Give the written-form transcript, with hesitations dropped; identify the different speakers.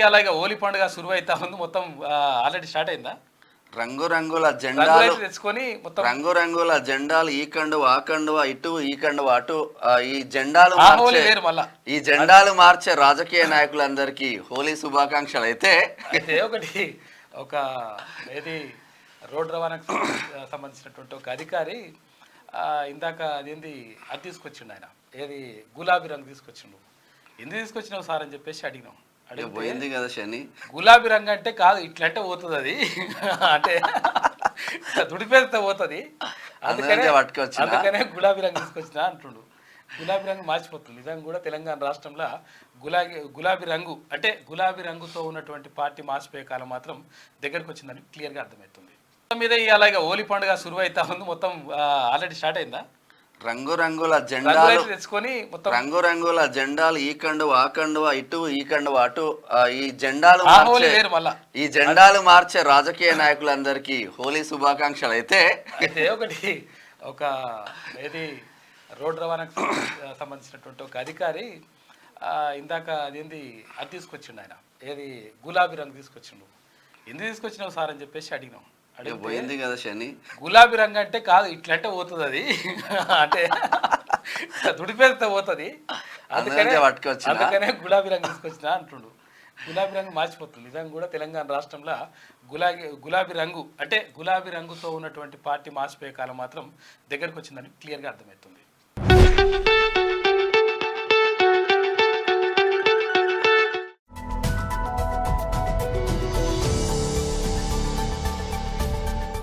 Speaker 1: అలాగే హోలీ పండుగ సురువైతా ఉంది మొత్తం ఆల్రెడీ స్టార్ట్ అయిందా?
Speaker 2: రంగురంగుల జెండాలు
Speaker 1: తెచ్చుకొని మొత్తం
Speaker 2: రంగురంగుల జెండాలు ఈ కండువ ఆ కండువ ఇటు ఈ కండువ అటు ఈ జెండాలు ఈ జెండాలు మార్చే రాజకీయ నాయకులందరికీ హోలీ శుభాకాంక్షలు. అయితే
Speaker 1: ఒకటి ఒక ఏది రోడ్డు రవాణాకు సంబంధించినటువంటి ఒక అధికారి ఇందాక అదేంది అది తీసుకొచ్చిండు ఆయన, ఏది గులాబీ రంగు తీసుకొచ్చిండు. ఎందుకు తీసుకొచ్చినావు సార్ అని చెప్పేసి అడిగినాం.
Speaker 2: పోయింది కదా శని.
Speaker 1: గులాబీ రంగు అంటే కాదు, ఇట్లంటే పోతుంది అది అంటే దుడిపేస్తే పోతుంది, అందుకనే గులాబీ రంగు తీసుకొచ్చిన అంటుండు. గులాబీ రంగు మార్చిపోతుంది. నిజంగా కూడా తెలంగాణ రాష్ట్రంలో గులాబీ రంగు అంటే గులాబీ రంగుతో ఉన్నటువంటి పార్టీ మార్చిపోయే కాలం మాత్రం దగ్గరకు వచ్చిందని క్లియర్గా అర్థమవుతుంది. మీద అలాగే హోలీ పండుగ సురువైతా ఉంది మొత్తం ఆల్రెడీ స్టార్ట్ అయిందా?
Speaker 2: రంగురంగుల జెండాలు
Speaker 1: తెచ్చుకొని మొత్తం
Speaker 2: రంగురంగుల జెండాలు ఈ కండువ ఆ కండువ ఇటు ఈ కండువ అటు ఈ జెండాలు ఈ జెండాలు మార్చే రాజకీయ నాయకులందరికీ హోలీ శుభాకాంక్షలు. అయితే
Speaker 1: ఒకటి ఒక ఏది రోడ్డు రవాణాకు సంబంధించినటువంటి ఒక అధికారి ఇందాక అదేంది అది తీసుకొచ్చిండు ఆయన, ఏది గులాబీ రంగు తీసుకొచ్చిండు. ఎందుకు తీసుకొచ్చినావు సార్ అని చెప్పేసి అడిగినాం.
Speaker 2: పోయింది కదా శని.
Speaker 1: గులాబీ రంగు అంటే కాదు, ఇట్లంటే పోతుంది అది అంటే దుడిపేస్తే పోతుంది, అందుకనే గులాబీ రంగు తీసుకొచ్చిన అంటుండు. గులాబీ రంగు మార్చిపోతుంది. నిజంగా కూడా తెలంగాణ రాష్ట్రంలో గులాబీ రంగు అంటే గులాబీ రంగుతో ఉన్నటువంటి పార్టీ మార్చిపోయే కాలం మాత్రం దగ్గరకు వచ్చిందని క్లియర్గా అర్థమవుతుంది.